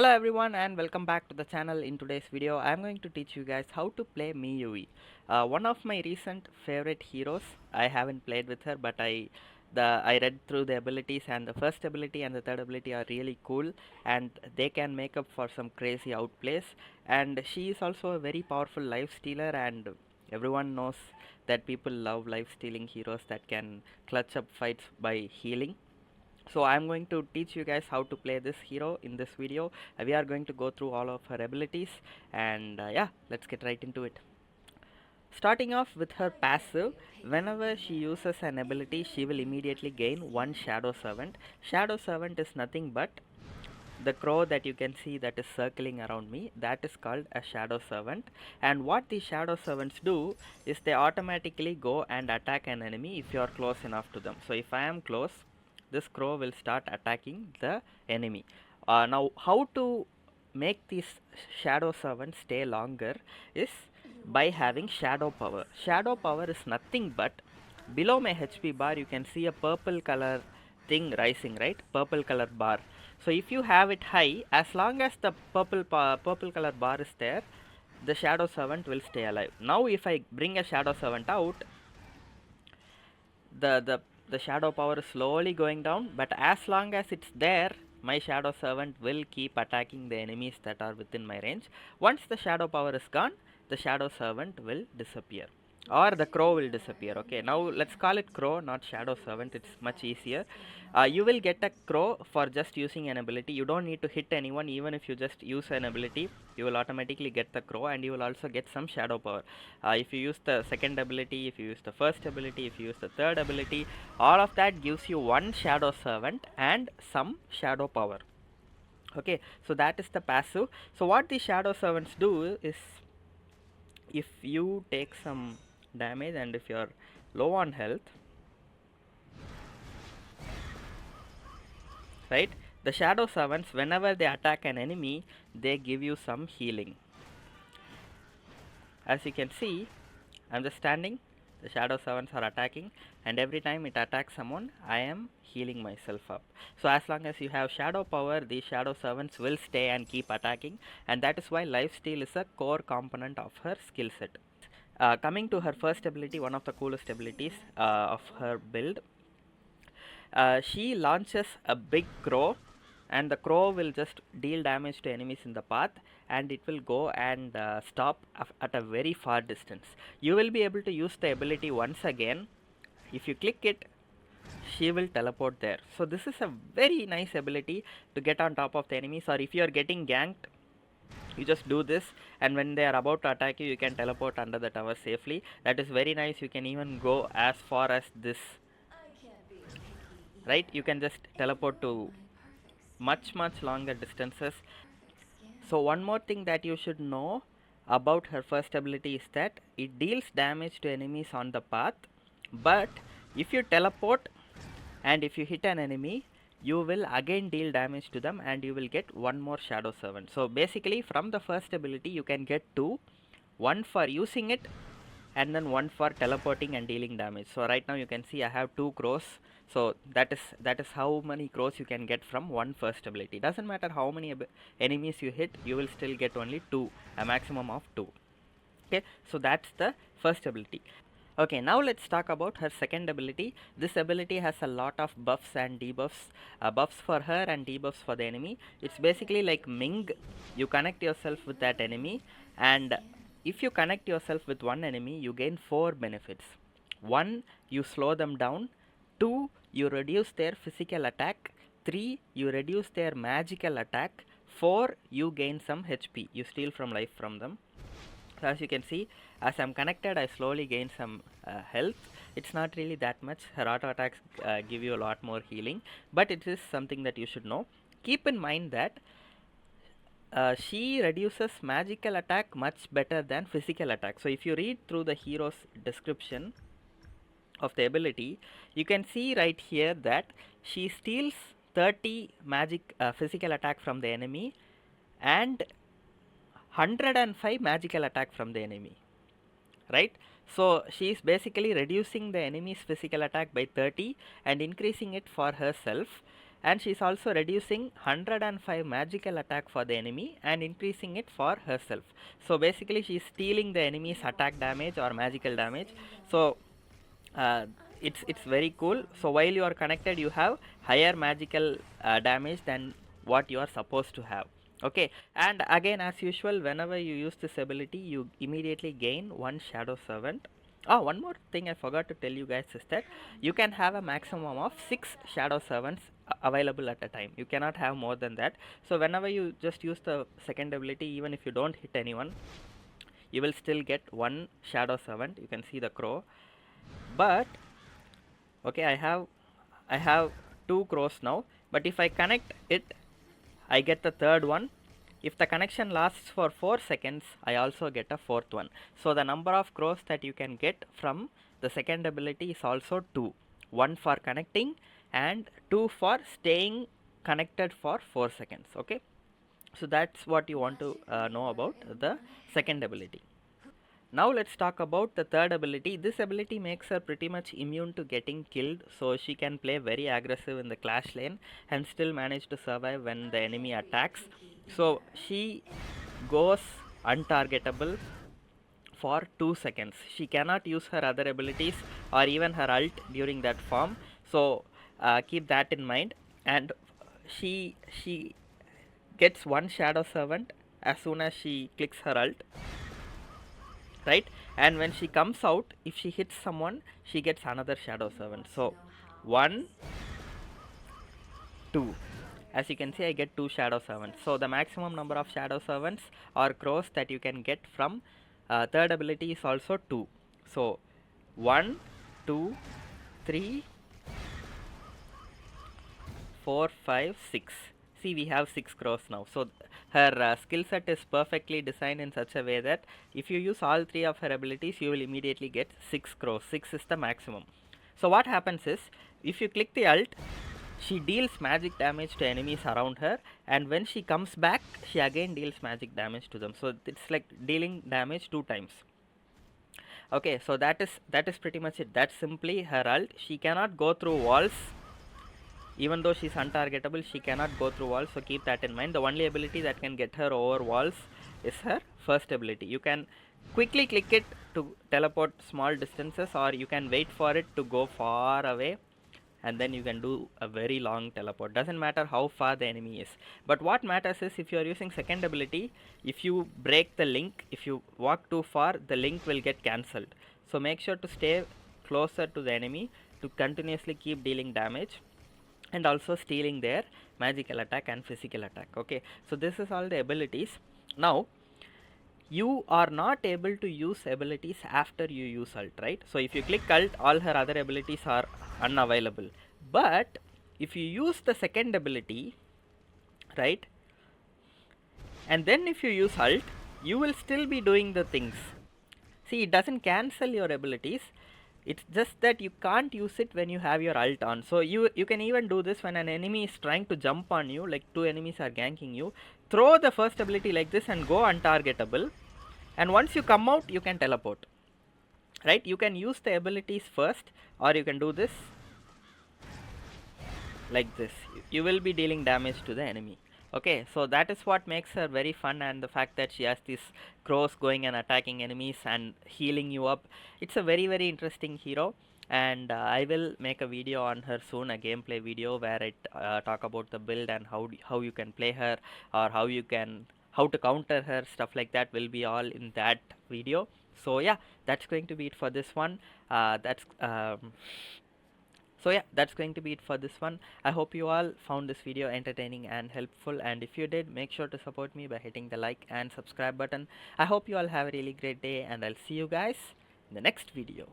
Hello everyone and welcome back to the channel. In today's video I am going to teach you guys how to play Mi Yue. One of my recent favorite heroes. I haven't played with her, but I read through the abilities, and the first ability and the third ability are really cool, and they can make up for some crazy outplays. And she is also a very powerful life stealer, and everyone knows that people love life stealing heroes that can clutch up fights by healing. So I'm going to teach you guys how to play this hero in this video. We are going to go through all of her abilities, and yeah, let's get right into it. Starting off with her passive, whenever she uses an ability, she will immediately gain one Shadow Servant. Shadow Servant is nothing but the crow that you can see that is circling around me. That is called a Shadow Servant. And what the Shadow Servants do is they automatically go and attack an enemy if you are close enough to them. So if I am close, this crow will start attacking the enemy. Now how to make these Shadow Servants stay longer is by having Shadow Power. Shadow Power is nothing but below my HP bar you can see a purple color thing rising, right? Purple color bar. So if you have it high, as long as the purple color bar is there, the Shadow Servant will stay alive. Now if I bring a Shadow Servant out, the Shadow Power is slowly going down, but as long as it's there, my Shadow Servant will keep attacking the enemies that are within my range. Once the Shadow Power is gone, the Shadow Servant will disappear, or the crow will disappear. Okay, now let's call it crow, not Shadow Servant, it's much easier. You will get a crow for just using an ability. You don't need to hit anyone. Even if you just use an ability, you will automatically get the crow, and you will also get some Shadow Power. If you use the second ability, if you use the first ability, if you use the third ability, all of that gives you one Shadow Servant and some Shadow Power. Okay, so that is the passive. So what the Shadow Servants do is, if you take some damage and if you're low on health, right, the Shadow Servants, whenever they attack an enemy, they give you some healing. As you can see, I'm just standing, the Shadow Servants are attacking, and every time it attacks someone, I am healing myself up. So as long as you have Shadow Power, these Shadow Servants will stay and keep attacking, and that is why lifesteal is a core component of her skill set. Coming to her first ability, one of the coolest abilities of her build, she launches a big crow, and the crow will just deal damage to enemies in the path, and it will go and stop at a very far distance. You will be able to use the ability once again. If you click it, she will teleport there. So this is a very nice ability to get on top of the enemies, or if you are getting ganked, you just do this, and when they are about to attack you, you can teleport under the tower safely. That is very nice. You can even go as far as this, right? You can just teleport to much longer distances. So one more thing that you should know about her first ability is that it deals damage to enemies on the path, but if you teleport and if you hit an enemy, you will again deal damage to them, and you will get one more Shadow Servant. So basically from the first ability you can get two, one for using it and then one for teleporting and dealing damage. So right now you can see I have two crows. So that is how many crows you can get from one first ability. Doesn't matter how many enemies you hit, you will still get only two, a maximum of two. Okay, so that's the first ability. Okay, now let's talk about her second ability. This ability has a lot of buffs and debuffs, buffs for her and debuffs for the enemy. It's basically like Ming. You connect yourself with that enemy, and if you connect yourself with one enemy, you gain 4 benefits. 1, you slow them down. 2, you reduce their physical attack. 3, you reduce their magical attack. 4, you gain some HP. You steal from life from them. So as you can see, as I'm connected, I slowly gain some health. It's not really that much. Her auto attacks give you a lot more healing, but it is something that you should know. Keep in mind that she reduces magical attack much better than physical attack. So if you read through the hero's description of the ability, you can see right here that she steals 30 magic physical attack from the enemy and 105 magical attack from the enemy, right? So she is basically reducing the enemy's physical attack by 30 and increasing it for herself. and she's also reducing 105 magical attack for the enemy and increasing it for herself. So basically she's stealing the enemy's attack damage or magical damage. So uh, it's very cool. So while you are connected, you have higher magical damage than what you are supposed to have. Okay, and again, as usual, whenever you use this ability, you immediately gain one shadow servant. One more thing I forgot to tell you guys is that you can have a maximum of 6 shadow servants available at a time. You cannot have more than that. So whenever you just use the second ability, even if you don't hit anyone, you will still get one shadow servant. You can see the crow. But okay, I have two crows now, but if I connect it, I get the third one. If the connection lasts for 4 seconds, I also get a fourth one. So the number of crows that you can get from the second ability is also 2. 1 for connecting and 2 for staying connected for 4 seconds. Okay, so that's what you want to know about the second ability. Now let's talk about the third ability. This ability makes her pretty much immune to getting killed, so she can play very aggressive in the clash lane and still manage to survive when the enemy attacks. So she goes untargetable for 2 seconds. She cannot use her other abilities or even her ult during that form, so keep that in mind. And she gets one shadow servant as soon as she clicks her ult, right? And when she comes out, if she hits someone, she gets another shadow servant. So 1 2, as you can see, I get 2 shadow servants. So the maximum number of shadow servants or crows that you can get from third ability is also 2. So 1 2 3 4 5 6. See, we have 6 crows now. So her skill set is perfectly designed in such a way that if you use all 3 of her abilities, you will immediately get 6 crows. 6 is the maximum. So what happens is, if you click the ult, she deals magic damage to enemies around her, and when she comes back, she again deals magic damage to them. So it's like dealing damage 2 times. Okay, so that is pretty much it. That's simply her ult. She cannot go through walls. Even though she's untargetable, she cannot go through walls, so keep that in mind. The only ability that can get her over walls is her first ability. You can quickly click it to teleport small distances, or you can wait for it to go far away, and then you can do a very long teleport. Doesn't matter how far the enemy is. But what matters is, if you are using second ability, if you break the link, if you walk too far, the link will get cancelled. So make sure to stay closer to the enemy to continuously keep dealing damage and also stealing their magical attack and physical attack. Okay, so this is all the abilities. Now you are not able to use abilities after you use ult, right? So if you click ult, all her other abilities are unavailable. But if you use the second ability, right, and then if you use ult, you will still be doing the things. See, it doesn't cancel your abilities. It's just that you can't use it when you have your ult on. So you can even do this when an enemy is trying to jump on you, like 2 enemies are ganking you. Throw the first ability like this and go untargetable, and once you come out, you can teleport, right? You can use the abilities first, or you can do this like this. You will be dealing damage to the enemy. Okay, so that is what makes her very fun, and the fact that she has these crows going and attacking enemies and healing you up. It's a very interesting hero, and I will make a video on her soon, a gameplay video where I talk about the build and how you can play her, or how to counter her. Stuff like that will be all in that video. So yeah, that's going to be it for this one. So yeah, that's going to be it for this one. I hope you all found this video entertaining and helpful, and if you did, make sure to support me by hitting the like and subscribe button. I hope you all have a really great day, and I'll see you guys in the next video.